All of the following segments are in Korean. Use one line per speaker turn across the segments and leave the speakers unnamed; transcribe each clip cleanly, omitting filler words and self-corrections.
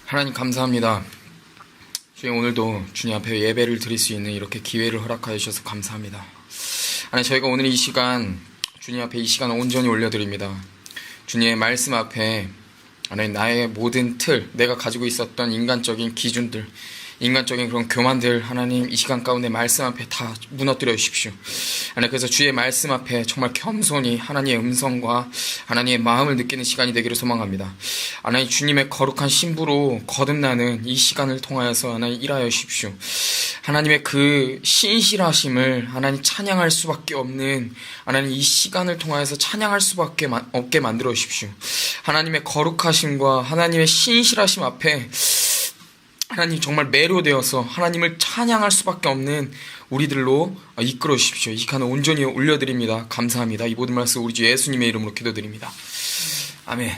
하나님 감사합니다. 주님, 오늘도 주님 앞에 예배를 드릴 수 있는 이렇게 기회를 허락하여 주셔서 감사합니다. 하나님, 저희가 오늘 이 시간 주님 앞에 이 시간 온전히 올려드립니다. 주님의 말씀 앞에 하나님, 나의 모든 틀, 내가 가지고 있었던 인간적인 기준들, 인간적인 그런 교만들, 하나님 이 시간 가운데 말씀 앞에 다 무너뜨려 주십시오. 하나님, 그래서 주의 말씀 앞에 정말 겸손히 하나님의 음성과 하나님의 마음을 느끼는 시간이 되기를 소망합니다. 하나님, 주님의 거룩한 신부로 거듭나는 이 시간을 통하여서 하나님 일하여 주십시오. 하나님의 그 신실하심을 하나님 찬양할 수밖에 없는 하나님 이 시간을 통하여서 찬양할 수밖에 없게 만들어 주십시오. 하나님의 거룩하심과 하나님의 신실하심 앞에 하나님 정말 매료되어서 하나님을 찬양할 수밖에 없는 우리들로 이끌어 주십시오. 이 시간을 온전히 올려드립니다. 감사합니다. 이 모든 말씀 우리 주 예수님의 이름으로 기도드립니다. 아멘.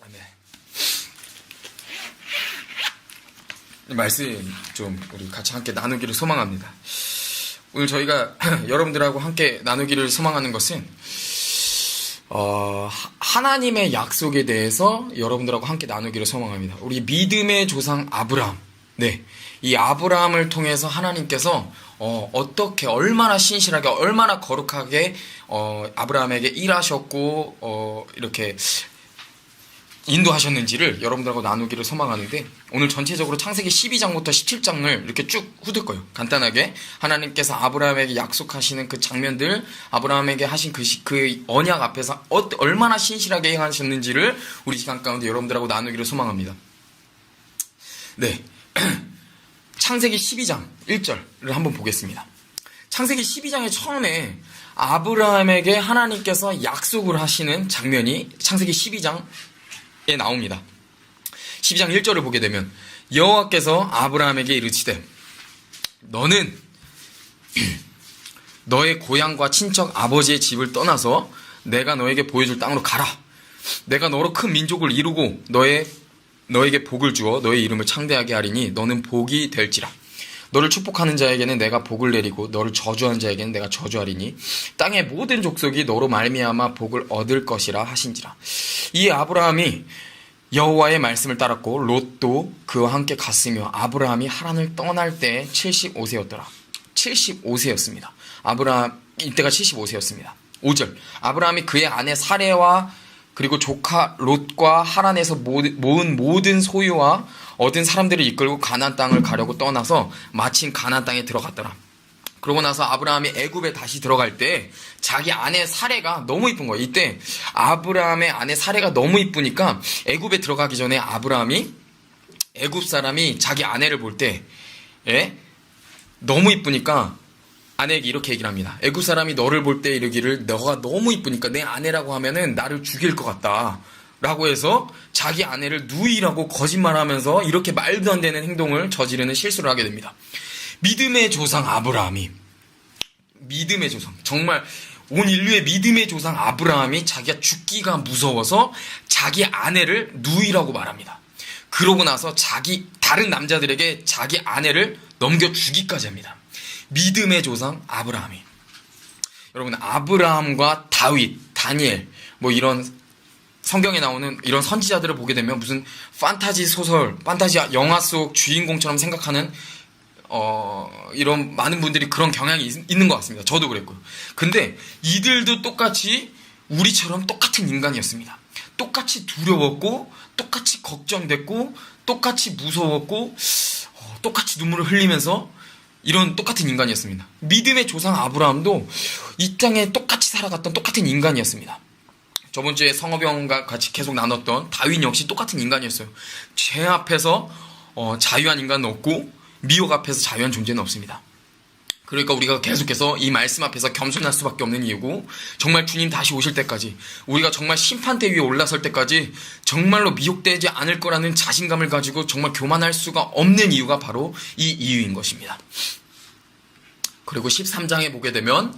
아멘. 이 말씀 좀 우리 같이 함께 나누기를 소망합니다. 오늘 저희가 여러분들하고 함께 나누기를 소망하는 것은 하나님의 약속에 대해서 여러분들하고 함께 나누기를 소망합니다. 우리 믿음의 조상 아브라함, 이 아브라함을 통해서 하나님께서 어떻게 얼마나 신실하게 얼마나 거룩하게 아브라함에게 일하셨고 이렇게 인도하셨는지를 여러분들하고 나누기를 소망하는데, 오늘 전체적으로 창세기 12장부터 17장을 이렇게 쭉 훑을 거예요. 간단하게 하나님께서 아브라함에게 약속하시는 그 장면들, 아브라함에게 하신 그 언약 앞에서 얼마나 신실하게 행하셨는지를 우리 시간 가운데 여러분들하고 나누기를 소망합니다. 창세기 12장 1절을 한번 보겠습니다. 창세기 12장의 처음에 아브라함에게 하나님께서 약속을 하시는 장면이 창세기 12장에 나옵니다. 12장 1절을 보게 되면 여호와께서 아브라함에게 이르시되 너는 너의 고향과 친척 아버지의 집을 떠나서 내가 너에게 보여줄 땅으로 가라. 내가 너로 큰 민족을 이루고 너에게 복을 주어 너의 이름을 창대하게 하리니 너는 복이 될지라. 너를 축복하는 자에게는 내가 복을 내리고 너를 저주하는 자에게는 내가 저주하리니 땅의 모든 족속이 너로 말미암아 복을 얻을 것이라 하신지라. 이 아브라함이 여호와의 말씀을 따랐고 롯도 그와 함께 갔으며 아브라함이 하란을 떠날 때 75세였더라. 75세였습니다. 아브라함 이때가 75세였습니다. 5절 아브라함이 그의 아내 사레와 그리고 조카 롯과 하란에서 모은 모든 소유와 얻은 사람들을 이끌고 가나안 땅을 가려고 떠나서 마침 가나안 땅에 들어갔더라. 그러고 나서 아브라함이 애굽에 다시 들어갈 때 자기 아내 사레가 너무 이쁜 거예요. 이때 아브라함의 아내 사레가 너무 이쁘니까 애굽에 들어가기 전에 아브라함이 애굽 사람이 자기 아내를 볼 때 너무 이쁘니까 아내에게 이렇게 얘기를 합니다. 애굽 사람이 너를 볼 때 이르기를 너가 너무 이쁘니까 내 아내라고 하면은 나를 죽일 것 같다 라고 해서 자기 아내를 누이라고 거짓말하면서 이렇게 말도 안 되는 행동을 저지르는 실수를 하게 됩니다. 믿음의 조상 아브라함이, 믿음의 조상, 정말 온 인류의 믿음의 조상 아브라함이 자기가 죽기가 무서워서 자기 아내를 누이라고 말합니다. 그러고 나서 다른 남자들에게 자기 아내를 넘겨주기까지 합니다. 믿음의 조상 아브라함이. 여러분, 아브라함과 다윗, 다니엘, 이런 성경에 나오는 이런 선지자들을 보게 되면 무슨 판타지 소설, 판타지 영화 속 주인공처럼 생각하는 이런 많은 분들이 그런 경향이 있는 것 같습니다. 저도 그랬고요. 근데 이들도 똑같이 우리처럼 똑같은 인간이었습니다. 똑같이 두려웠고, 똑같이 걱정됐고, 똑같이 무서웠고, 똑같이 눈물을 흘리면서 이런 똑같은 인간이었습니다. 믿음의 조상 아브라함도 이 땅에 똑같이 살아갔던 똑같은 인간이었습니다. 저번 주에 성호병과 같이 계속 나눴던 다윗 역시 똑같은 인간이었어요. 죄 앞에서 자유한 인간은 없고 미혹 앞에서 자유한 존재는 없습니다. 그러니까 우리가 계속해서 이 말씀 앞에서 겸손할 수밖에 없는 이유고, 정말 주님 다시 오실 때까지, 우리가 정말 심판대 위에 올라설 때까지 정말로 미혹되지 않을 거라는 자신감을 가지고 정말 교만할 수가 없는 이유가 바로 이 이유인 것입니다. 그리고 13장에 보게 되면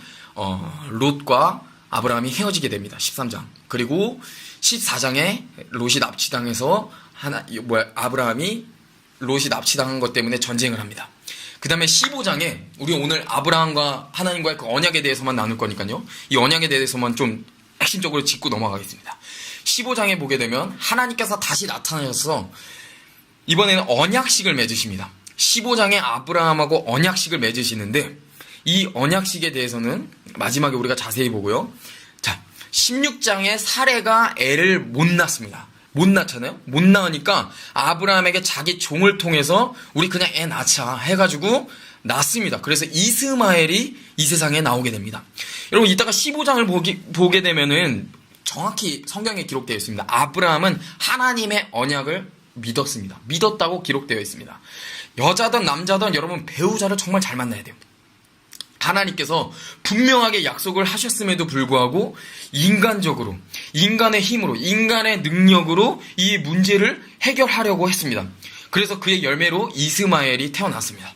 롯과 아브라함이 헤어지게 됩니다. 13장. 그리고 14장에 롯이 납치당해서 아브라함이 롯이 납치당한 것 때문에 전쟁을 합니다. 그 다음에 15장에 우리 오늘 아브라함과 하나님과의 그 언약에 대해서만 나눌 거니까요. 이 언약에 대해서만 좀 핵심적으로 짚고 넘어가겠습니다. 15장에 보게 되면 하나님께서 다시 나타나셔서 이번에는 언약식을 맺으십니다. 15장에 아브라함하고 언약식을 맺으시는데 이 언약식에 대해서는 마지막에 우리가 자세히 보고요. 자, 16장에 사레가 애를 못 낳습니다. 못 낳잖아요? 못 낳으니까 아브라함에게 자기 종을 통해서 우리 그냥 애 낳자 해가지고 낳습니다. 그래서 이스마엘이 이 세상에 나오게 됩니다. 여러분 이따가 15장을 보게 되면은 정확히 성경에 기록되어 있습니다. 아브라함은 하나님의 언약을 믿었습니다. 믿었다고 기록되어 있습니다. 여자든 남자든 여러분 배우자를 정말 잘 만나야 돼요. 하나님께서 분명하게 약속을 하셨음에도 불구하고 인간적으로, 인간의 힘으로, 인간의 능력으로 이 문제를 해결하려고 했습니다. 그래서 그의 열매로 이스마엘이 태어났습니다.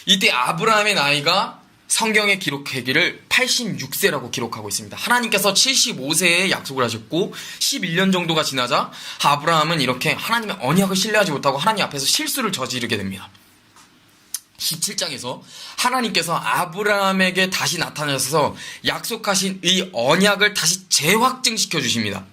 이때 아브라함의 나이가 성경에 기록하기를 86세라고 기록하고 있습니다. 하나님께서 75세에 약속을 하셨고 11년 정도가 지나자 아브라함은 이렇게 하나님의 언약을 신뢰하지 못하고 하나님 앞에서 실수를 저지르게 됩니다. 17장에서 하나님께서 아브라함에게 다시 나타나셔서 약속하신 이 언약을 다시 재확증시켜 주십니다.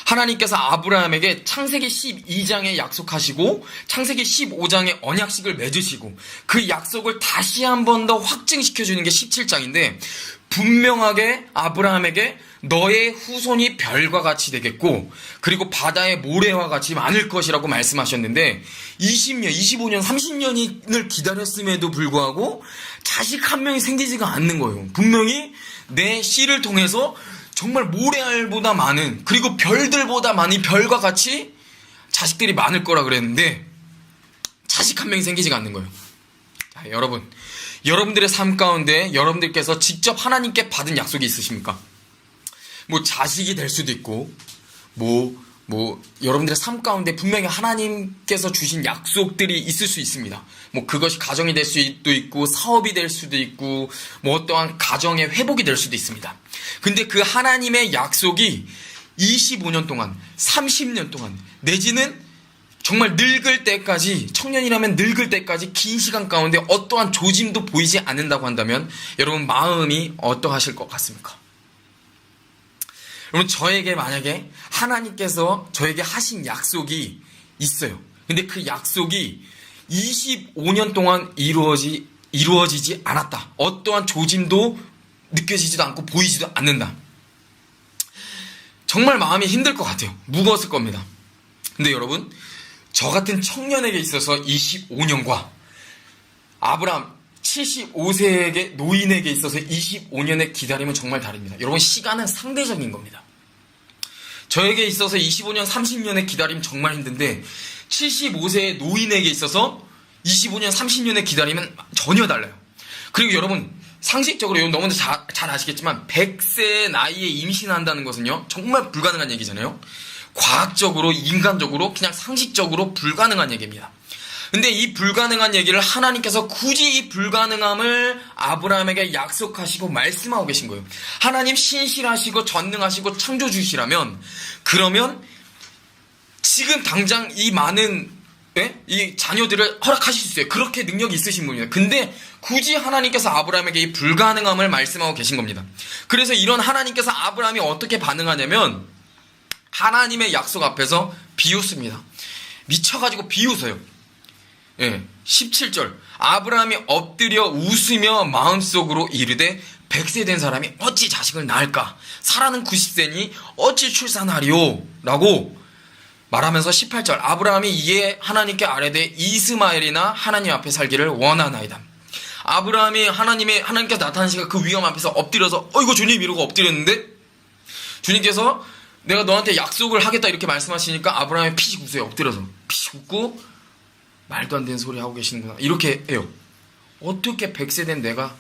하나님께서 아브라함에게 창세기 12장에 약속하시고 창세기 15장에 언약식을 맺으시고 그 약속을 다시 한 번 더 확증시켜 주는 게 17장인데 분명하게 아브라함에게 너의 후손이 별과 같이 되겠고 그리고 바다의 모래와 같이 많을 것이라고 말씀하셨는데 20년, 25년, 30년을 기다렸음에도 불구하고 자식 한 명이 생기지가 않는 거예요. 분명히 내 씨를 통해서 정말 모래알보다 많은 그리고 별들보다 많은 별과 같이 자식들이 많을 거라 그랬는데 자식 한 명이 생기지가 않는 거예요. 자, 여러분들의 삶 가운데 여러분들께서 직접 하나님께 받은 약속이 있으십니까? 뭐 자식이 될 수도 있고 여러분들의 삶 가운데 분명히 하나님께서 주신 약속들이 있을 수 있습니다. 뭐 그것이 가정이 될 수도 있고 사업이 될 수도 있고 뭐 어떠한 가정의 회복이 될 수도 있습니다. 근데 그 하나님의 약속이 25년 동안 30년 동안 내지는 정말 늙을 때까지 청년이라면 늙을 때까지 긴 시간 가운데 어떠한 조짐도 보이지 않는다고 한다면 여러분 마음이 어떠하실 것 같습니까? 여러분 저에게 만약에 하나님께서 저에게 하신 약속이 있어요. 근데 그 약속이 25년 동안 이루어지지 않았다. 어떠한 조짐도 느껴지지도 않고 보이지도 않는다. 정말 마음이 힘들 것 같아요. 무거웠을 겁니다. 근데 여러분 저 같은 청년에게 있어서 25년과 아브라함 75세에게 노인에게 있어서 25년의 기다림은 정말 다릅니다. 여러분 시간은 상대적인 겁니다. 저에게 있어서 25년, 30년의 기다림 정말 힘든데 75세의 노인에게 있어서 25년, 30년의 기다림은 전혀 달라요. 그리고 여러분 상식적으로 여러분 너무나 잘 아시겠지만 100세의 나이에 임신한다는 것은요 정말 불가능한 얘기잖아요. 과학적으로, 인간적으로, 그냥 상식적으로 불가능한 얘기입니다. 근데 이 불가능한 얘기를 하나님께서 굳이 이 불가능함을 아브라함에게 약속하시고 말씀하고 계신 거예요. 하나님 신실하시고 전능하시고 창조주시라면 그러면 지금 당장 이 많은 이 자녀들을 허락하실 수 있어요. 그렇게 능력이 있으신 분입니다. 근데 굳이 하나님께서 아브라함에게 이 불가능함을 말씀하고 계신 겁니다. 그래서 이런 하나님께서 아브라함이 어떻게 반응하냐면 하나님의 약속 앞에서 비웃습니다. 미쳐가지고 비웃어요. 17절 아브라함이 엎드려 웃으며 마음속으로 이르되 100세 된 사람이 어찌 자식을 낳을까? 사라는 90세니 어찌 출산하리요? 라고 말하면서 18절 아브라함이 이에 하나님께 아뢰되 이스마엘이나 하나님 앞에 살기를 원하나이다. 아브라함이 하나님께서 나타나시니까 그 위험 앞에서 엎드려서 이거 주님 이러고 엎드렸는데 주님께서 내가 너한테 약속을 하겠다 이렇게 말씀하시니까 아브라함이 피식 웃어요. 엎드려서 피식 웃고 말도 안 되는 소리 하고 계시는구나 이렇게 해요. 어떻게 100세 된 내가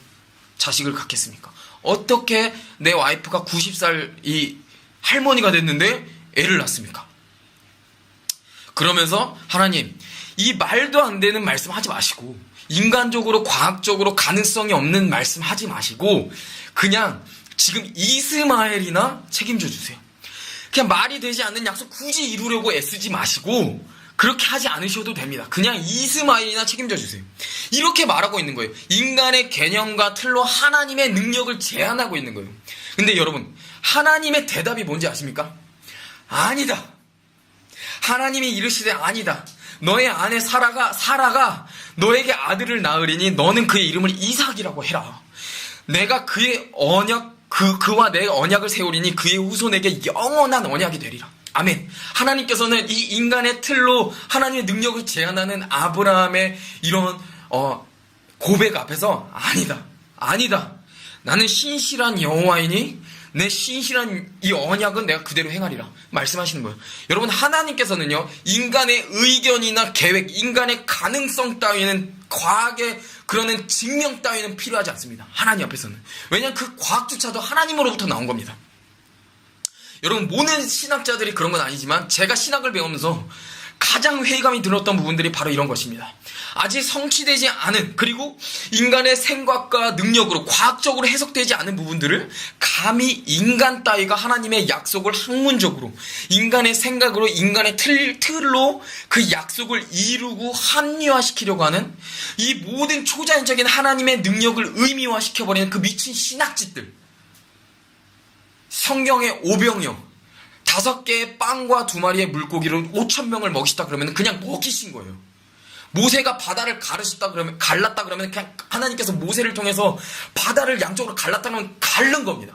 자식을 갖겠습니까? 어떻게 내 와이프가 90살 이 할머니가 됐는데 애를 낳습니까? 그러면서 하나님 이 말도 안 되는 말씀 하지 마시고 인간적으로 과학적으로 가능성이 없는 말씀 하지 마시고 그냥 지금 이스마엘이나 책임져 주세요. 그냥 말이 되지 않는 약속 굳이 이루려고 애쓰지 마시고 그렇게 하지 않으셔도 됩니다. 그냥 이스마엘이나 책임져 주세요. 이렇게 말하고 있는 거예요. 인간의 개념과 틀로 하나님의 능력을 제한하고 있는 거예요. 근데 여러분 하나님의 대답이 뭔지 아십니까? 아니다. 하나님이 이르시되 아니다. 너의 아내 사라가 너에게 아들을 낳으리니 너는 그의 이름을 이삭이라고 해라. 내가 그의 그와 내 언약을 세우리니 그의 후손에게 영원한 언약이 되리라. 아멘. 하나님께서는 이 인간의 틀로 하나님의 능력을 제한하는 아브라함의 이런 고백 앞에서 아니다. 나는 신실한 여호와이니 내 신실한 이 언약은 내가 그대로 행하리라 말씀하시는 거예요. 여러분, 하나님께서는요, 인간의 의견이나 계획, 인간의 가능성 따위는, 과학의 그러는 증명 따위는 필요하지 않습니다. 하나님 앞에서는. 왜냐하면 그 과학조차도 하나님으로부터 나온 겁니다. 여러분, 모든 신학자들이 그런 건 아니지만 제가 신학을 배우면서 가장 회의감이 들었던 부분들이 바로 이런 것입니다. 아직 성취되지 않은, 그리고 인간의 생각과 능력으로 과학적으로 해석되지 않은 부분들을 감히 인간 따위가 하나님의 약속을 학문적으로, 인간의 생각으로, 인간의 틀로 그 약속을 이루고 합리화시키려고 하는 이 모든 초자연적인 하나님의 능력을 의미화시켜버리는 그 미친 신학짓들. 성경의 오병이어 5개의 빵과 2마리의 물고기로 5,000명을 먹이시다 그러면 그냥 먹이신 거예요. 모세가 바다를 갈랐다 그러면 그냥 하나님께서 모세를 통해서 바다를 양쪽으로 갈랐다 그러면 갈른 겁니다.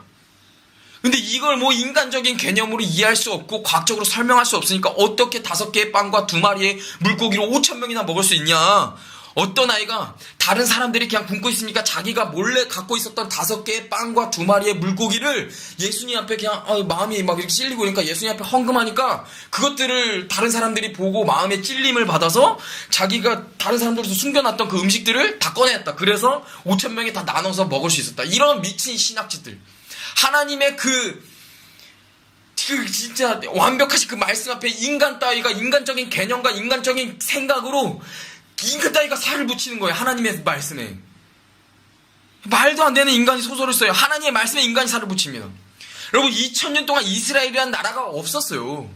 근데 이걸 뭐 인간적인 개념으로 이해할 수 없고 과학적으로 설명할 수 없으니까 어떻게 5개의 빵과 2마리의 물고기로 5,000명이나 먹을 수 있냐? 어떤 아이가 다른 사람들이 그냥 굶고 있으니까 자기가 몰래 갖고 있었던 5개의 빵과 2마리의 물고기를 예수님 앞에 그냥 마음이 막 이렇게 찔리고 그러니까 예수님 앞에 헌금하니까 그것들을 다른 사람들이 보고 마음의 찔림을 받아서 자기가 다른 사람들에서 숨겨놨던 그 음식들을 다 꺼냈다. 그래서 5,000명이 다 나눠서 먹을 수 있었다. 이런 미친 신학짓들. 하나님의 그 진짜 완벽하신 그 말씀 앞에 인간 따위가 인간적인 개념과 인간적인 생각으로 인간 따위가 살을 붙이는 거예요. 하나님의 말씀에. 말도 안 되는 인간이 소설을 써요. 하나님의 말씀에 인간이 살을 붙입니다. 여러분, 2000년 동안 이스라엘이라는 나라가 없었어요.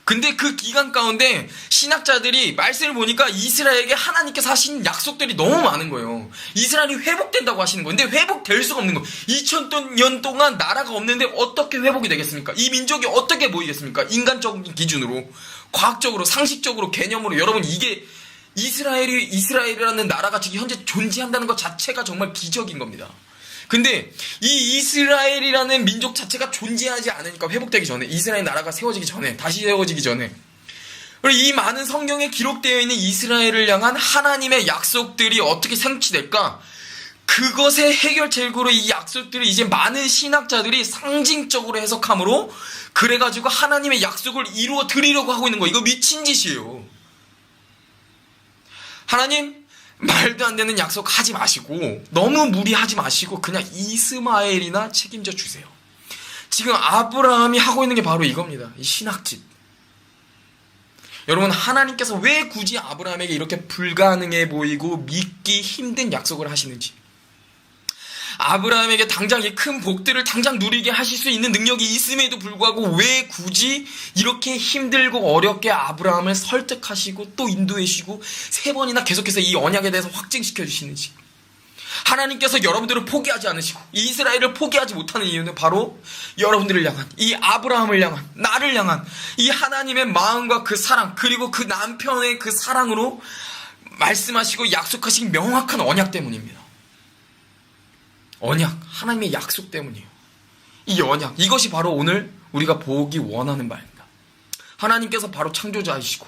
근데 그 기간 가운데 신학자들이 말씀을 보니까 이스라엘에게 하나님께서 하신 약속들이 너무 많은 거예요. 이스라엘이 회복된다고 하시는 거예요. 근데 회복될 수가 없는 거예요. 2000년 동안 나라가 없는데 어떻게 회복이 되겠습니까? 이 민족이 어떻게 모이겠습니까? 인간적인 기준으로, 과학적으로, 상식적으로, 개념으로. 여러분, 이게 이스라엘이라는 나라가 지금 현재 존재한다는 것 자체가 정말 기적인 겁니다. 근데 이 이스라엘이라는 민족 자체가 존재하지 않으니까, 회복되기 전에, 이스라엘 나라가 세워지기 전에, 다시 세워지기 전에, 그리고 이 많은 성경에 기록되어 있는 이스라엘을 향한 하나님의 약속들이 어떻게 성취될까? 그것의 해결책으로 이 약속들을 이제 많은 신학자들이 상징적으로 해석함으로 그래가지고 하나님의 약속을 이루어 드리려고 하고 있는 거예요. 이거 미친 짓이에요. 하나님, 말도 안 되는 약속 하지 마시고, 너무 무리하지 마시고, 그냥 이스마엘이나 책임져 주세요. 지금 아브라함이 하고 있는 게 바로 이겁니다. 이 신학짓. 여러분, 하나님께서 왜 굳이 아브라함에게 이렇게 불가능해 보이고 믿기 힘든 약속을 하시는지, 아브라함에게 당장 이 큰 복들을 당장 누리게 하실 수 있는 능력이 있음에도 불구하고 왜 굳이 이렇게 힘들고 어렵게 아브라함을 설득하시고 또 인도해주시고 3번이나 계속해서 이 언약에 대해서 확증시켜 주시는지, 하나님께서 여러분들을 포기하지 않으시고 이스라엘을 포기하지 못하는 이유는 바로 여러분들을 향한, 이 아브라함을 향한, 나를 향한 이 하나님의 마음과 그 사랑, 그리고 그 남편의 그 사랑으로 말씀하시고 약속하신 명확한 언약 때문입니다. 언약, 하나님의 약속 때문이에요. 이 언약, 이것이 바로 오늘 우리가 보기 원하는 바입니다. 하나님께서 바로 창조자이시고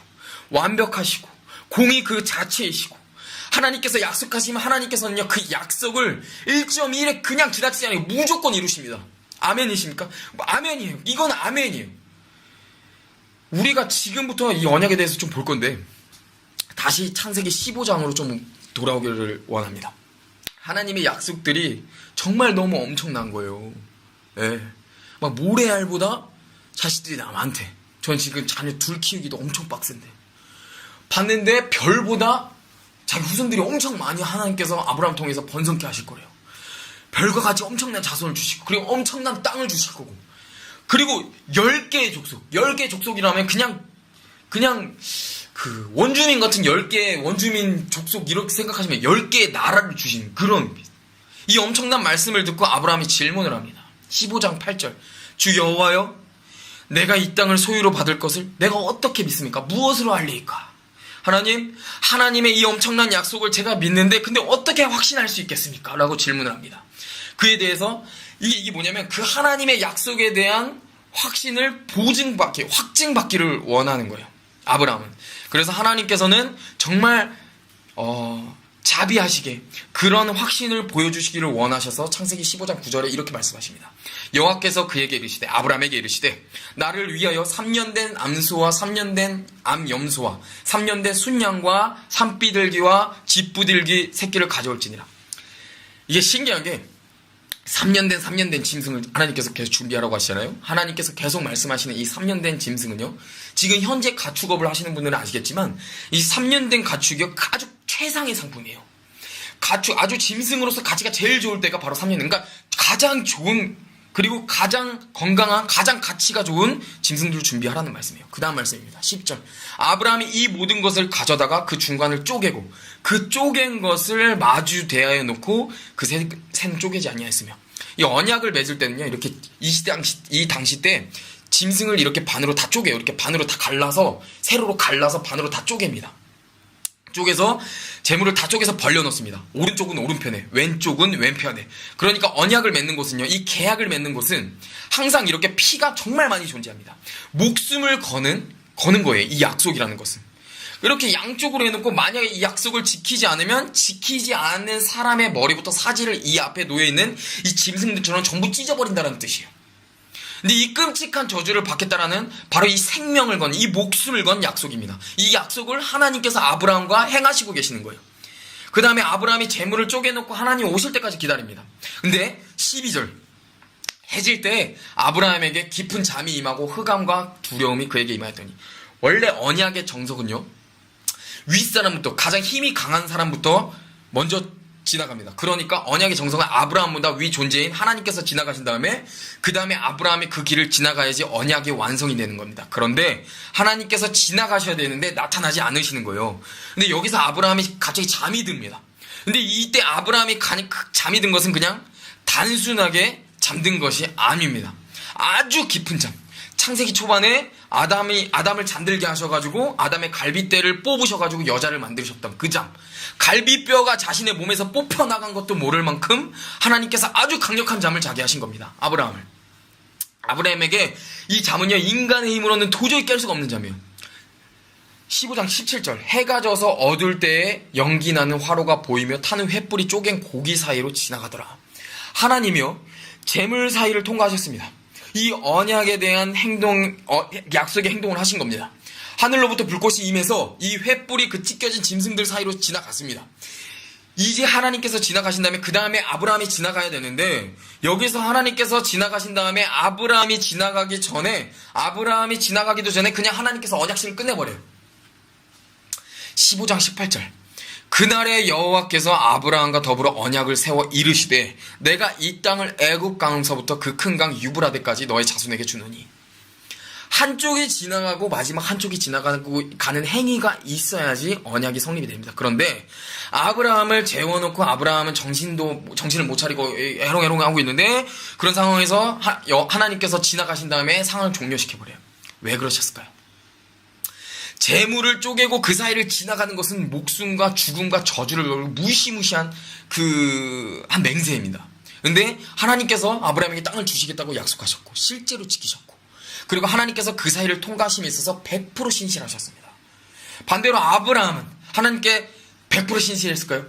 완벽하시고 공의 그 자체이시고, 하나님께서 약속하시면 하나님께서는요 그 약속을 1.1에 그냥 지나치지 않고 무조건 이루십니다. 아멘이십니까? 아멘이에요. 이건 아멘이에요. 우리가 지금부터 이 언약에 대해서 좀 볼 건데, 다시 창세기 15장으로 좀 돌아오기를 원합니다. 하나님의 약속들이 정말 너무 엄청난 거예요. 네. 막 모래알보다 자식들이 남한테. 전 지금 자녀 2 키우기도 엄청 빡센데. 봤는데 별보다 자기 후손들이 엄청 많이 하나님께서 아브라함 통해서 번성케 하실 거래요. 별과 같이 엄청난 자손을 주시고, 그리고 엄청난 땅을 주실 거고, 그리고 10개의 족속, 10개의 족속이라면 그냥 그 원주민 같은 10개의 원주민 족속 이렇게 생각하시면 10개의 나라를 주신 그런, 이 엄청난 말씀을 듣고 아브라함이 질문을 합니다. 15장 8절. 주 여호와여, 내가 이 땅을 소유로 받을 것을 내가 어떻게 믿습니까? 무엇으로 알리까? 하나님, 하나님의 이 엄청난 약속을 제가 믿는데 근데 어떻게 확신할 수 있겠습니까? 라고 질문을 합니다. 그에 대해서 이게 뭐냐면 그 하나님의 약속에 대한 확신을 확증받기를 원하는 거예요. 아브라함은. 그래서 하나님께서는 정말 자비하시게 그런 확신을 보여주시기를 원하셔서 창세기 15장 9절에 이렇게 말씀하십니다. 여호와께서 그에게 이르시되, 아브라함에게 이르시되, 나를 위하여 3년 된 암소와 3년 된 암염소와 3년 된 순양과 산비둘기와 집부들기 새끼를 가져올지니라. 이게 신기한 게 3년 된 짐승을 하나님께서 계속 준비하라고 하시잖아요. 하나님께서 계속 말씀하시는 이 3년 된 짐승은요, 지금 현재 가축업을 하시는 분들은 아시겠지만 이 3년 된 가축이 아주 최상의 상품이에요. 아주 짐승으로서 가치가 제일 좋을 때가 바로 3년. 그러니까 가장 좋은, 그리고 가장 건강한, 가장 가치가 좋은 짐승들을 준비하라는 말씀이에요. 그 다음 말씀입니다. 10절. 아브라함이 이 모든 것을 가져다가 그 중간을 쪼개고 그 쪼갠 것을 마주 대하여 놓고 그 새는 쪼개지 아니하였으며. 이 언약을 맺을 때는요, 이렇게 이 당시 때 짐승을 이렇게 반으로 다 쪼개요. 이렇게 반으로 다 갈라서, 세로로 갈라서 반으로 다 쪼갭니다. 쪼개서 재물을 다 쪼개서 벌려놓습니다. 오른쪽은 오른편에, 왼쪽은 왼편에. 그러니까 언약을 맺는 곳은요, 이 계약을 맺는 곳은 항상 이렇게 피가 정말 많이 존재합니다. 목숨을 거는 거예요. 이 약속이라는 것은. 이렇게 양쪽으로 해놓고 만약에 이 약속을 지키지 않으면 지키지 않는 사람의 머리부터 사지를 이 앞에 놓여있는 이 짐승들처럼 전부 찢어버린다는 뜻이에요. 근데 이 끔찍한 저주를 받겠다라는 바로 이 생명을 건, 이 목숨을 건 약속입니다. 이 약속을 하나님께서 아브라함과 행하시고 계시는 거예요. 그 다음에 아브라함이 재물을 쪼개놓고 하나님 오실 때까지 기다립니다. 근데 12절. 해질 때 아브라함에게 깊은 잠이 임하고 흑암과 두려움이 그에게 임하였더니, 원래 언약의 정석은요, 윗사람부터, 가장 힘이 강한 사람부터 먼저 지나갑니다. 그러니까 언약의 정석은 아브라함보다 위 존재인 하나님께서 지나가신 다음에 그 다음에 아브라함이 그 길을 지나가야지 언약의 완성이 되는 겁니다. 그런데 하나님께서 지나가셔야 되는데 나타나지 않으시는 거예요. 근데 여기서 아브라함이 갑자기 잠이 듭니다. 근데 이때 아브라함이 잠이 든 것은 그냥 단순하게 잠든 것이 아닙니다. 아주 깊은 잠. 창세기 초반에 아담을 잠들게 하셔가지고 아담의 갈비뼈를 뽑으셔가지고 여자를 만드셨던 그 잠. 갈비뼈가 자신의 몸에서 뽑혀나간 것도 모를 만큼 하나님께서 아주 강력한 잠을 자게 하신 겁니다. 아브라함에게 이 잠은요, 인간의 힘으로는 도저히 깰 수가 없는 잠이에요. 15장 17절. 해가 져서 어두울 때에 연기 나는 화로가 보이며 타는 횃불이 쪼갠 고기 사이로 지나가더라. 하나님이요, 재물 사이를 통과하셨습니다. 이 언약에 대한 약속의 행동을 하신 겁니다. 하늘로부터 불꽃이 임해서 이 횃불이 그 찢겨진 짐승들 사이로 지나갔습니다. 이제 하나님께서 지나가신 다음에 그 다음에 아브라함이 지나가야 되는데, 여기서 하나님께서 지나가신 다음에 아브라함이 지나가기도 전에 그냥 하나님께서 언약식을 끝내버려요. 15장 18절. 그날에 여호와께서 아브라함과 더불어 언약을 세워 이르시되, 내가 이 땅을 애굽 강서부터 그 큰 강 유브라데까지 너의 자손에게 주노니. 한쪽이 지나가고 마지막 한쪽이 가는 행위가 있어야지 언약이 성립이 됩니다. 그런데 아브라함을 재워놓고 아브라함은 정신을 못 차리고 해롱해롱하고 있는데, 그런 상황에서 하나님께서 지나가신 다음에 상황을 종료시켜버려요. 왜 그러셨을까요? 재물을 쪼개고 그 사이를 지나가는 것은 목숨과 죽음과 저주를 걸고 무시무시한 한 맹세입니다. 근데 하나님께서 아브라함에게 땅을 주시겠다고 약속하셨고 실제로 지키셨고, 그리고 하나님께서 그 사이를 통과하심에 있어서 100% 신실하셨습니다. 반대로 아브라함은 하나님께 100% 신실했을까요?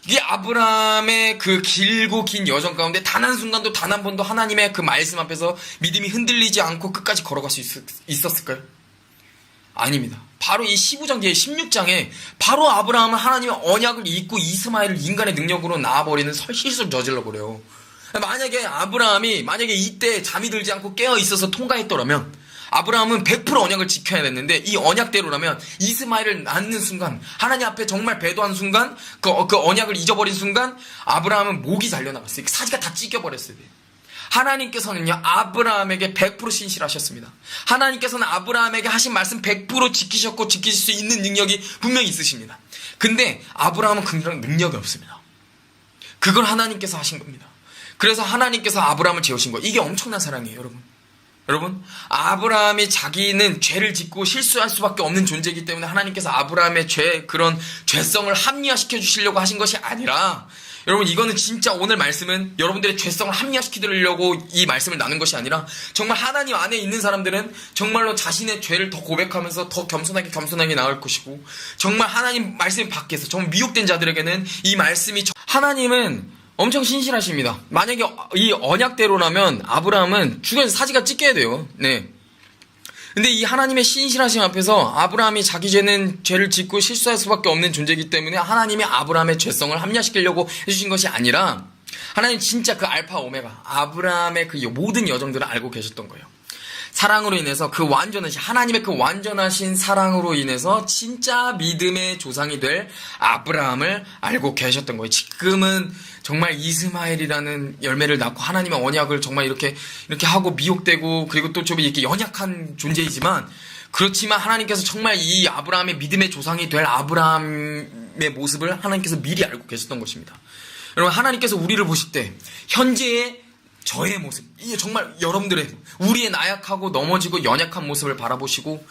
이게 아브라함의 그 길고 긴 여정 가운데 단 한순간도 단 한 번도 하나님의 그 말씀 앞에서 믿음이 흔들리지 않고 끝까지 걸어갈 수 있었을까요? 아닙니다. 바로 이 15장 뒤에 16장에 바로 아브라함은 하나님의 언약을 잊고 이스마엘을 인간의 능력으로 낳아버리는 실수를 저질러버려요. 만약에 이때 잠이 들지 않고 깨어 있어서 통과했더라면 아브라함은 100% 언약을 지켜야 됐는데, 이 언약대로라면 이스마엘을 낳는 순간, 하나님 앞에 정말 배도한 순간, 그 언약을 잊어버린 순간 아브라함은 목이 잘려나갔어요. 사지가 다 찢겨버렸어요. 하나님께서는요, 아브라함에게 100% 신실하셨습니다. 하나님께서는 아브라함에게 하신 말씀 100% 지키셨고 지키실 수 있는 능력이 분명히 있으십니다. 근데 아브라함은 그런 능력이 없습니다. 그걸 하나님께서 하신 겁니다. 그래서 하나님께서 아브라함을 재우신 거예요. 이게 엄청난 사랑이에요, 여러분. 여러분, 아브라함이 자기는 죄를 짓고 실수할 수밖에 없는 존재이기 때문에 하나님께서 아브라함의 그런 죄성을 합리화시켜 주시려고 하신 것이 아니라, 여러분, 이거는 진짜 오늘 말씀은 여러분들의 죄성을 합리화시키려고 이 말씀을 나눈 것이 아니라, 정말 하나님 안에 있는 사람들은 정말로 자신의 죄를 더 고백하면서 더 겸손하게 나올 것이고, 정말 하나님 말씀 밖에서 정말 미혹된 자들에게는 이 말씀이, 하나님은 엄청 신실하십니다. 만약에 이 언약대로라면 아브라함은 죽어서 사지가 찢겨야 돼요. 네. 근데 이 하나님의 신실하심 앞에서 아브라함이 자기 죄를 짓고 실수할 수밖에 없는 존재이기 때문에 하나님이 아브라함의 죄성을 합리화시키려고 해주신 것이 아니라, 하나님 진짜 그 알파 오메가, 아브라함의 그 모든 여정들을 알고 계셨던 거예요. 사랑으로 인해서 하나님의 그 완전하신 사랑으로 인해서 진짜 믿음의 조상이 될 아브라함을 알고 계셨던 거예요. 지금은 정말 이스마엘이라는 열매를 낳고 하나님의 언약을 정말 이렇게 하고 미혹되고, 그리고 또 좀 이렇게 연약한 존재이지만, 그렇지만 하나님께서 정말 이 아브라함의 믿음의 조상이 될 아브라함의 모습을 하나님께서 미리 알고 계셨던 것입니다. 여러분, 하나님께서 우리를 보실 때 현재의 저의 모습, 이게 정말 여러분들의, 우리의 나약하고 넘어지고 연약한 모습을 바라보시고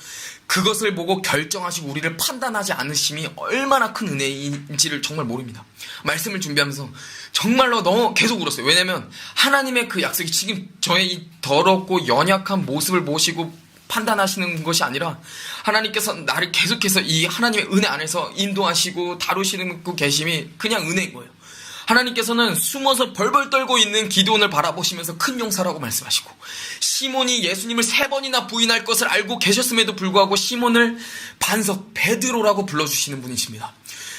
그것을 보고 결정하시고 우리를 판단하지 않으심이 얼마나 큰 은혜인지를 정말 모릅니다. 말씀을 준비하면서 정말로 너무 계속 울었어요. 왜냐면 하나님의 그 약속이 지금 저의 이 더럽고 연약한 모습을 보시고 판단하시는 것이 아니라, 하나님께서 나를 계속해서 이 하나님의 은혜 안에서 인도하시고 다루시는 그 계심이 그냥 은혜인 거예요. 하나님께서는 숨어서 벌벌 떨고 있는 기드온을 바라보시면서 큰 용사라고 말씀하시고, 시몬이 예수님을 3번이나 부인할 것을 알고 계셨음에도 불구하고 시몬을 반석 베드로라고 불러주시는 분이십니다.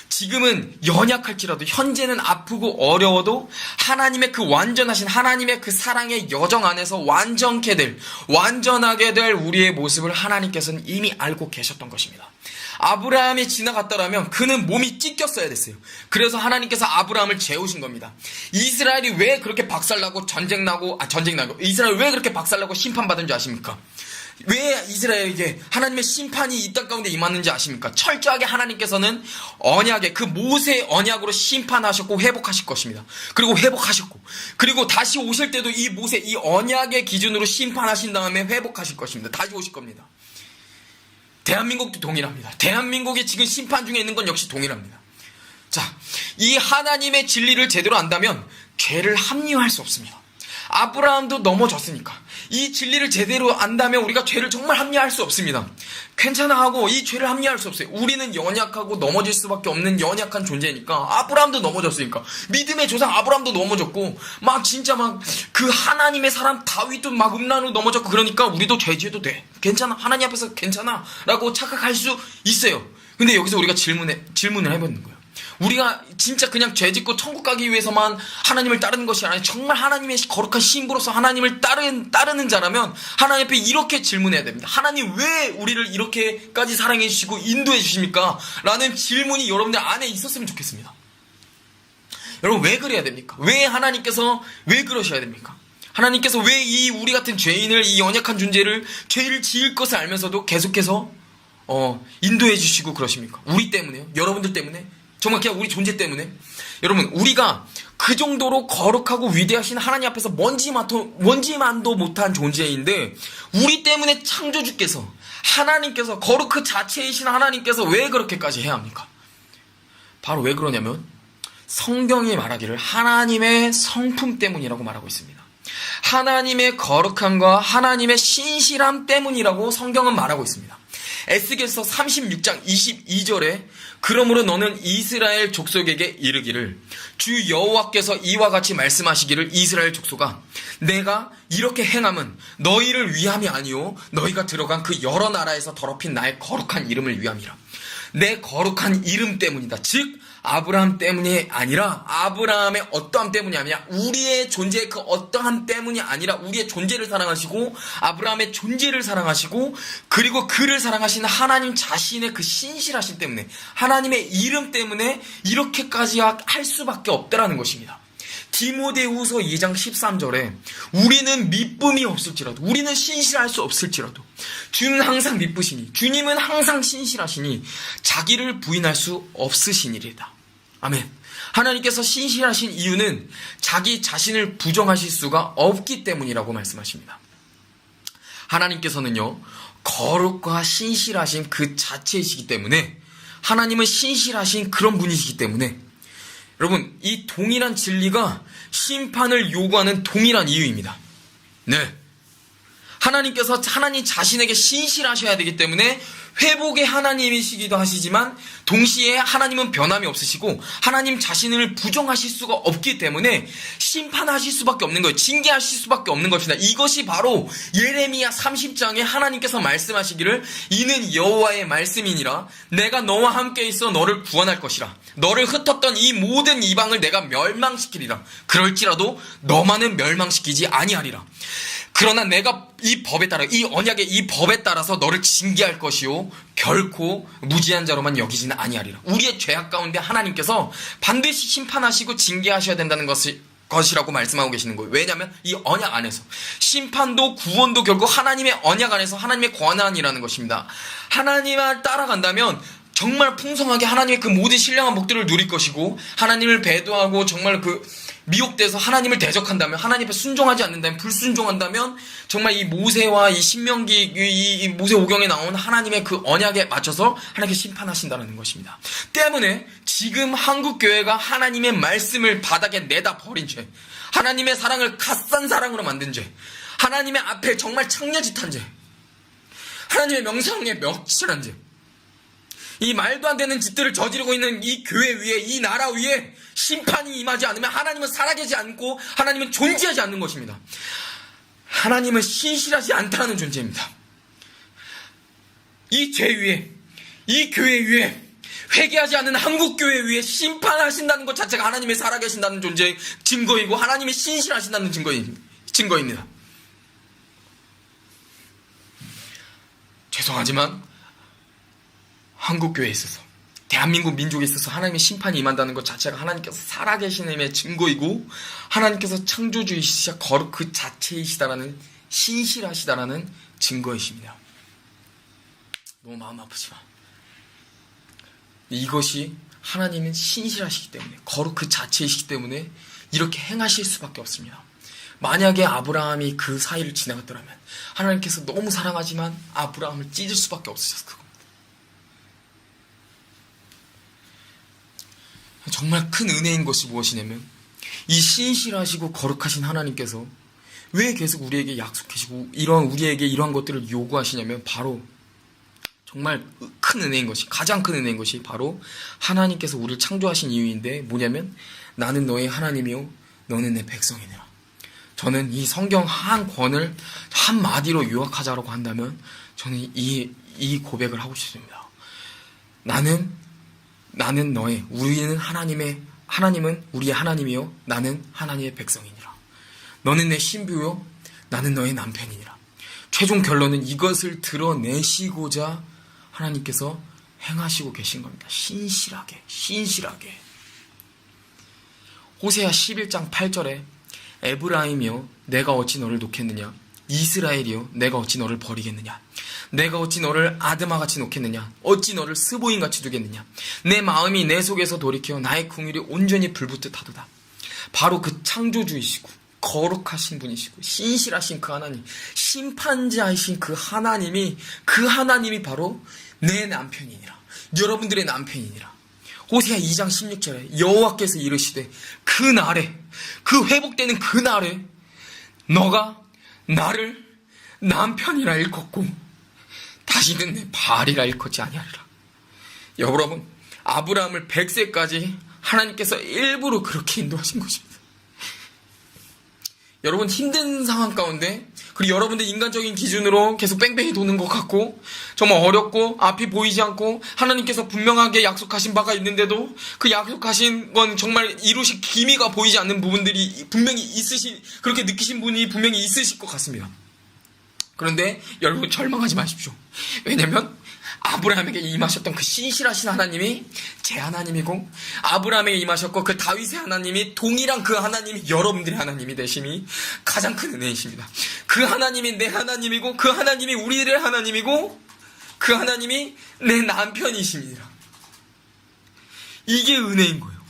지금은 연약할지라도, 현재는 아프고 어려워도 하나님의 그 완전하신 하나님의 그 사랑의 여정 안에서 완전하게 될 우리의 모습을 하나님께서는 이미 알고 계셨던 것입니다. 아브라함이 지나갔더라면 그는 몸이 찢겼어야 됐어요. 그래서 하나님께서 아브라함을 재우신 겁니다. 이스라엘이 왜 그렇게 박살나고 이스라엘 왜 그렇게 박살나고 심판받은 줄 아십니까? 왜 이스라엘에게 하나님의 심판이 이 땅 가운데 임하는지 아십니까? 철저하게 하나님께서는 언약의 그 모세의 언약으로 심판하셨고 회복하실 것입니다. 그리고 회복하셨고, 그리고 다시 오실 때도 이 모세, 이 언약의 기준으로 심판하신 다음에 회복하실 것입니다. 다시 오실 겁니다. 대한민국도 동일합니다. 대한민국이 지금 심판 중에 있는 건 역시 동일합니다. 자, 이 하나님의 진리를 제대로 안다면 죄를 합리화할 수 없습니다. 아브라함도 넘어졌으니까 이 진리를 제대로 안다면 우리가 죄를 정말 합리화할 수 없습니다. 괜찮아 하고 이 죄를 합리화할 수 없어요. 우리는 연약하고 넘어질 수밖에 없는 연약한 존재니까. 아브라함도 넘어졌으니까, 믿음의 조상 아브라함도 넘어졌고, 진짜 그 하나님의 사람 다윗도 음란으로 넘어졌고, 그러니까 우리도 죄 지어도 돼, 괜찮아, 하나님 앞에서 괜찮아 라고 착각할 수 있어요. 근데 여기서 우리가 질문을 해보는 거예요. 우리가 진짜 그냥 죄 짓고 천국 가기 위해서만 하나님을 따르는 것이 아니라 정말 하나님의 거룩한 신부로서 하나님을 따르는 자라면 하나님 앞에 이렇게 질문해야 됩니다. 하나님 왜 우리를 이렇게까지 사랑해 주시고 인도해 주십니까? 라는 질문이 여러분들 안에 있었으면 좋겠습니다. 여러분, 왜 그래야 됩니까? 왜 하나님께서 왜 그러셔야 됩니까? 하나님께서 왜 이 우리 같은 죄인을, 이 연약한 존재를 죄를 지을 것을 알면서도 계속해서 인도해 주시고 그러십니까? 우리 때문에요? 여러분들 때문에? 정말 그냥 우리 존재 때문에? 여러분, 우리가 그 정도로 거룩하고 위대하신 하나님 앞에서 먼지만도 못한 존재인데, 우리 때문에 창조주께서, 하나님께서, 거룩 그 자체이신 하나님께서 왜 그렇게까지 해야 합니까? 바로 왜 그러냐면 성경이 말하기를 하나님의 성품 때문이라고 말하고 있습니다. 하나님의 거룩함과 하나님의 신실함 때문이라고 성경은 말하고 있습니다. 에스겔서 36장 22절에 그러므로 너는 이스라엘 족속에게 이르기를 주 여호와께서 이와 같이 말씀하시기를 이스라엘 족속아 내가 이렇게 행함은 너희를 위함이 아니오 너희가 들어간 그 여러 나라에서 더럽힌 나의 거룩한 이름을 위함이라. 내 거룩한 이름 때문이다. 즉 아브라함 때문이 아니라 아브라함의 어떠함 때문이 아니라 우리의 존재의 그 어떠함 때문이 아니라 우리의 존재를 사랑하시고 아브라함의 존재를 사랑하시고 그리고 그를 사랑하시는 하나님 자신의 그 신실하심 때문에 하나님의 이름 때문에 이렇게까지 할 수밖에 없다라는 것입니다. 디모데후서 2장 13절에 우리는 미쁨이 없을지라도 우리는 신실할 수 없을지라도 주는 항상 미쁘시니 주님은 항상 신실하시니 자기를 부인할 수 없으시니이다. 아멘. 하나님께서 신실하신 이유는 자기 자신을 부정하실 수가 없기 때문이라고 말씀하십니다. 하나님께서는요, 거룩과 신실하신 그 자체이시기 때문에, 하나님은 신실하신 그런 분이시기 때문에, 여러분, 이 동일한 진리가 심판을 요구하는 동일한 이유입니다. 네. 하나님께서 하나님 자신에게 신실하셔야 되기 때문에 회복의 하나님이시기도 하시지만 동시에 하나님은 변함이 없으시고 하나님 자신을 부정하실 수가 없기 때문에 심판하실 수밖에 없는 거예요. 징계하실 수밖에 없는 것이다. 이것이 바로 예레미야 30장에 하나님께서 말씀하시기를 이는 여호와의 말씀이니라 내가 너와 함께 있어 너를 구원할 것이라 너를 흩었던 이 모든 이방을 내가 멸망시키리라 그럴지라도 너만은 멸망시키지 아니하리라. 그러나 내가 이 법에 따라 이 언약의 이 법에 따라서 너를 징계할 것이요 결코 무지한 자로만 여기지는 아니하리라. 우리의 죄악 가운데 하나님께서 반드시 심판하시고 징계하셔야 된다는 것이라고 말씀하고 계시는 거예요. 왜냐하면 이 언약 안에서 심판도 구원도 결국 하나님의 언약 안에서 하나님의 권한이라는 것입니다. 하나님을 따라간다면 정말 풍성하게 하나님의 그 모든 신령한 복들을 누릴 것이고 하나님을 배도하고 정말 미혹돼서 하나님을 대적한다면 하나님 앞에 순종하지 않는다면 불순종한다면 정말 이 모세와 이 신명기 이 모세오경에 나온 하나님의 그 언약에 맞춰서 하나님께 심판하신다는 것입니다. 때문에 지금 한국교회가 하나님의 말씀을 바닥에 내다 버린 죄, 하나님의 사랑을 갓산 사랑으로 만든 죄, 하나님의 앞에 정말 창녀짓한 죄, 하나님의 명상에 명칠한 죄, 이 말도 안 되는 짓들을 저지르고 있는 이 교회 위에 이 나라 위에 심판이 임하지 않으면 하나님은 살아계지 않고 하나님은 존재하지 않는 것입니다. 하나님은 신실하지 않다는 존재입니다. 이 죄 위에 이 교회 위에 회개하지 않는 한국교회 위에 심판하신다는 것 자체가 하나님이 살아계신다는 존재의 증거이고 하나님이 신실하신다는 증거입니다. 죄송하지만 한국교회에 있어서 대한민국 민족에 있어서 하나님의 심판이 임한다는 것 자체가 하나님께서 살아계시님의 증거이고 하나님께서 창조주이시자 거룩 그 자체이시다라는 신실하시다라는 증거이십니다. 너무 마음 아프지만 이것이 하나님은 신실하시기 때문에 거룩 그 자체이시기 때문에 이렇게 행하실 수밖에 없습니다. 만약에 아브라함이 그 사이를 지나갔더라면 하나님께서 너무 사랑하지만 아브라함을 찢을 수밖에 없으셨을 겁니다. 정말 큰 은혜인 것이 무엇이냐면 이 신실하시고 거룩하신 하나님께서 왜 계속 우리에게 약속하시고 우리에게 이러한 것들을 요구하시냐면 바로 정말 큰 은혜인 것이 가장 큰 은혜인 것이 바로 하나님께서 우리를 창조하신 이유인데 뭐냐면 나는 너의 하나님이요 너는 내 백성이니라. 저는 이 성경 한 권을 한마디로 요약하자라고 한다면 저는 이 고백을 하고 싶습니다. 나는 하나님은 우리의 하나님이요 나는 하나님의 백성이니라. 너는 내 신부요 나는 너의 남편이니라. 최종 결론은 이것을 드러내시고자 하나님께서 행하시고 계신 겁니다. 신실하게 호세아 11장 8절에 에브라임이여 내가 어찌 너를 놓겠느냐 이스라엘이여 내가 어찌 너를 버리겠느냐 내가 어찌 너를 아드마같이 놓겠느냐 어찌 너를 스보인같이 두겠느냐 내 마음이 내 속에서 돌이켜 나의 궁율이 온전히 불붙듯 하도다. 바로 그 창조주이시고 거룩하신 분이시고 신실하신 그 하나님 심판자이신 그 하나님이 바로 내 남편이니라. 여러분들의 남편이니라. 호세아 2장 16절에 여호와께서 이르시되 그 날에 그 회복되는 그 날에 너가 나를 남편이라 일컫고 다시는 내 바알이라 일컫지 아니하리라. 여러분 아브라함을 100세까지 하나님께서 일부러 그렇게 인도하신 것입니다. 여러분 힘든 상황 가운데 그리고 여러분들 인간적인 기준으로 계속 뺑뺑이 도는 것 같고 정말 어렵고 앞이 보이지 않고 하나님께서 분명하게 약속하신 바가 있는데도 그 약속하신 건 정말 이루실 기미가 보이지 않는 부분들이 분명히 그렇게 느끼신 분이 분명히 있으실 것 같습니다. 그런데 여러분 절망하지 마십시오. 왜냐면 아브라함에게 임하셨던 그 신실하신 하나님이 제 하나님이고 아브라함에게 임하셨고 그 다윗의 하나님이 동일한 그 하나님이 여러분들의 하나님이 되심이 가장 큰 은혜이십니다. 그 하나님이 내 하나님이고 그 하나님이 우리들의 하나님이고 그 하나님이 내 남편이십니다. 이게 은혜인 거예요.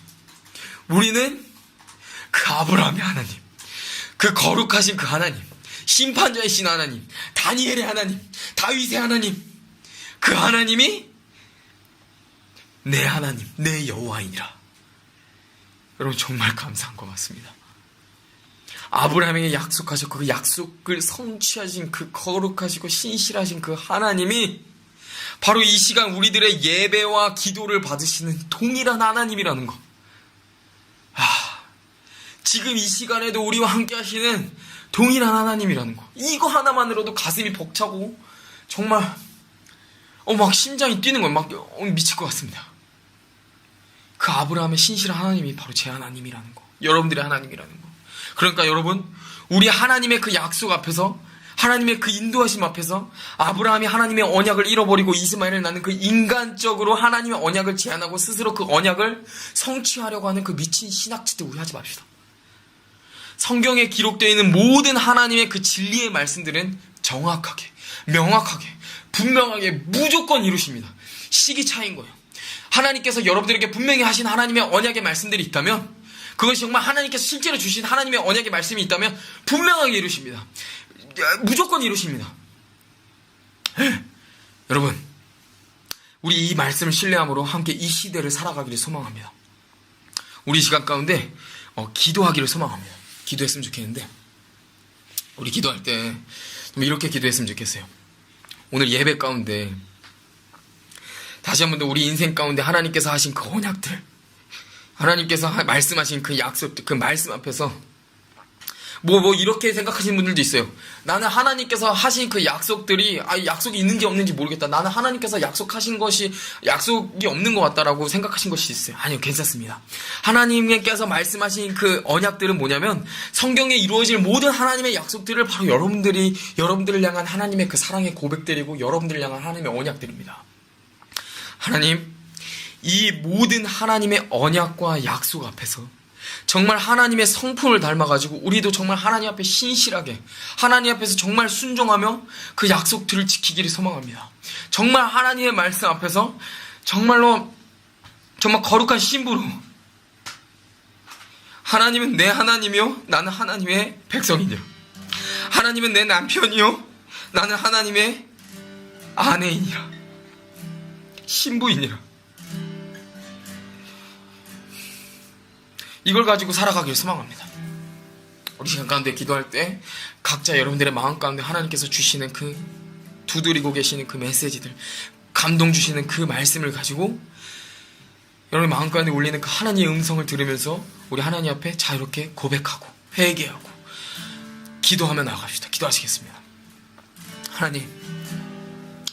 우리는 그 아브라함의 하나님 그 거룩하신 그 하나님 심판자이신 하나님, 다니엘의 하나님, 다윗의 하나님, 그 하나님이 내 하나님, 내 여호와이니라. 여러분 정말 감사한 것 같습니다. 아브라함에게 약속하셨고 그 약속을 성취하신 그 거룩하시고 신실하신 그 하나님이 바로 이 시간 우리들의 예배와 기도를 받으시는 동일한 하나님이라는 것. 지금 이 시간에도 우리와 함께 하시는 동일한 하나님이라는 것. 이거 하나만으로도 가슴이 벅차고 정말 막 심장이 뛰는 거예요. 막 미칠 것 같습니다. 그 아브라함의 신실한 하나님이 바로 제 하나님이라는 거. 여러분들의 하나님이라는 거. 그러니까 여러분, 우리 하나님의 그 약속 앞에서, 하나님의 그 인도하심 앞에서 아브라함이 하나님의 언약을 잃어버리고 이스마엘을 낳는 그 인간적으로 하나님의 언약을 제한하고 스스로 그 언약을 성취하려고 하는 그 미친 신학짓들 우리 하지 맙시다. 성경에 기록되어 있는 모든 하나님의 그 진리의 말씀들은 정확하게, 명확하게, 분명하게 무조건 이루십니다. 시기 차이인 거예요. 하나님께서 여러분들에게 분명히 하신 하나님의 언약의 말씀들이 있다면, 그것이 정말 하나님께서 실제로 주신 하나님의 언약의 말씀이 있다면 분명하게 이루십니다. 무조건 이루십니다. 여러분, 우리 이 말씀을 신뢰함으로 함께 이 시대를 살아가기를 소망합니다. 우리 시간 가운데 기도하기를 소망합니다. 기도했으면 좋겠는데, 우리 기도할 때 좀 이렇게 기도했으면 좋겠어요. 오늘 예배 가운데 다시 한 번 더 우리 인생 가운데 하나님께서 하신 그 언약들, 하나님께서 말씀하신 그 약속들, 그 말씀 앞에서 이렇게 생각하시는 분들도 있어요. 나는 하나님께서 하신 그 약속들이, 약속이 있는지 없는지 모르겠다. 나는 하나님께서 약속하신 것이 약속이 없는 것 같다라고 생각하신 것이 있어요. 아니요, 괜찮습니다. 하나님께서 말씀하신 그 언약들은 뭐냐면, 성경에 이루어질 모든 하나님의 약속들을 바로 여러분들을 향한 하나님의 그 사랑의 고백들이고, 여러분들을 향한 하나님의 언약들입니다. 하나님, 이 모든 하나님의 언약과 약속 앞에서 정말 하나님의 성품을 닮아가지고 우리도 정말 하나님 앞에 신실하게, 하나님 앞에서 정말 순종하며 그 약속들을 지키기를 소망합니다. 정말 하나님의 말씀 앞에서 정말로 정말 거룩한 신부로, 하나님은 내 하나님이요 나는 하나님의 백성이냐, 하나님은 내 남편이요 나는 하나님의 아내이니라, 신부이니라, 이걸 가지고 살아가길 소망합니다. 우리 시간 가운데 기도할 때 각자 여러분들의 마음 가운데 하나님께서 주시는 그 두드리고 계시는 그 메시지들, 감동 주시는 그 말씀을 가지고 여러분의 마음 가운데 울리는 그 하나님의 음성을 들으면서 우리 하나님 앞에 자유롭게 고백하고 회개하고 기도하며 나아갑시다. 기도하시겠습니다. 하나님,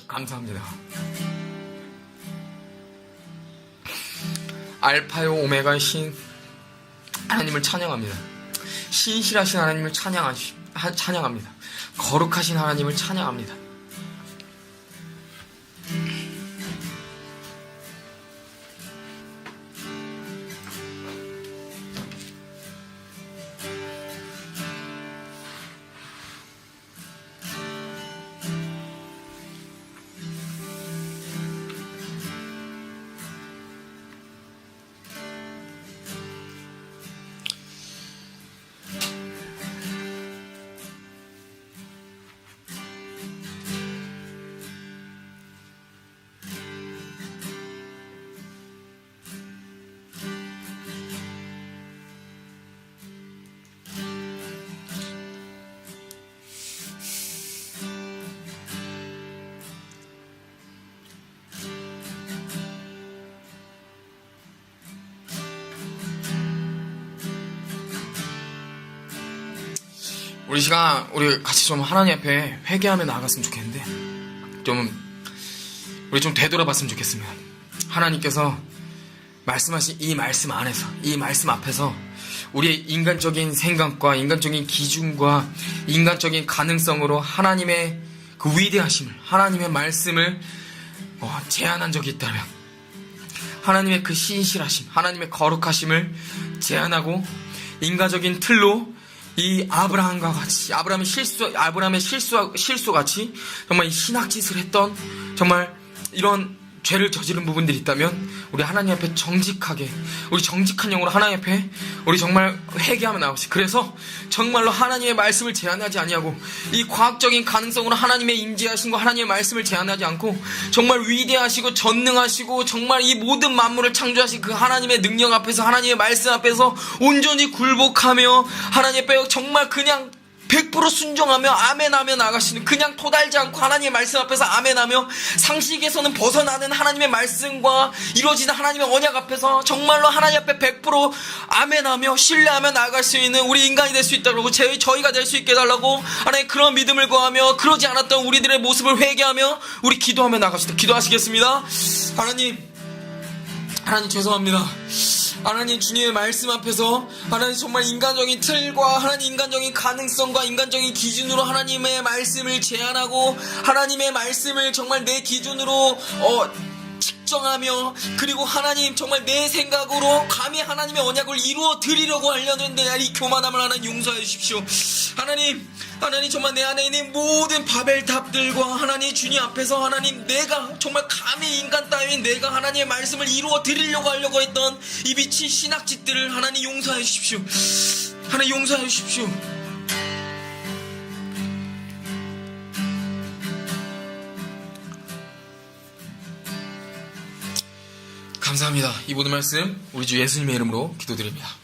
감사합니다. 알파요 오메가이신 하나님을 찬양합니다. 신실하신 하나님을 찬양합니다. 거룩하신 하나님을 찬양합니다. 우리 같이 좀 하나님 앞에 회개하며 나아갔으면 좋겠는데, 우리 좀 되돌아봤으면 좋겠습니다. 하나님께서 말씀하신 이 말씀 안에서, 이 말씀 앞에서 우리의 인간적인 생각과 인간적인 기준과 인간적인 가능성으로 하나님의 그 위대하심을, 하나님의 말씀을 제한한 적이 있다면, 하나님의 그 신실하심, 하나님의 거룩하심을 제한하고 인간적인 틀로 이 아브라함과 같이, 아브라함의 실수 같이 정말 이 신학짓을 했던 정말 이런 죄를 저지른 부분들이 있다면 우리 하나님 앞에 정직하게, 우리 정직한 영으로 하나님 앞에 우리 정말 회개하면 나오시. 그래서 정말로 하나님의 말씀을 제한하지 아니하고 이 과학적인 가능성으로 하나님의 임재하신 거, 하나님의 말씀을 제한하지 않고 정말 위대하시고 전능하시고 정말 이 모든 만물을 창조하신 그 하나님의 능력 앞에서, 하나님의 말씀 앞에서 온전히 굴복하며 하나님 앞에 정말 그냥 100% 순종하며 아멘하며 나가시는, 그냥 토달지 않고 하나님의 말씀 앞에서 아멘하며 상식에서는 벗어나는 하나님의 말씀과 이루어지는 하나님의 언약 앞에서 정말로 하나님 앞에 100% 아멘하며 신뢰하며 나아갈 수 있는 우리 인간이 될 수 있다고, 저희가 될 수 있게 해달라고 하나님 그런 믿음을 구하며 그러지 않았던 우리들의 모습을 회개하며 우리 기도하며 나가시다. 기도하시겠습니다. 하나님 죄송합니다. 하나님, 주님의 말씀 앞에서 하나님 정말 인간적인 틀과 하나님 인간적인 가능성과 인간적인 기준으로 하나님의 말씀을 제한하고 하나님의 말씀을 정말 내 기준으로 측정하며, 그리고 하나님 정말 내 생각으로 감히 하나님의 언약을 이루어 드리려고 하려는데 이 교만함을 하나님 용서해 주십시오. 하나님 정말 내 안에 있는 모든 바벨탑들과 하나님 주님 앞에서 하나님 내가 정말 감히 인간 따윈 내가 하나님의 말씀을 이루어 드리려고 하려고 했던 이 미친 신학짓들을 하나님 용서해 주십시오. 하나님 용서해 주십시오. 감사합니다. 이 모든 말씀 우리 주 예수님의 이름으로 기도드립니다.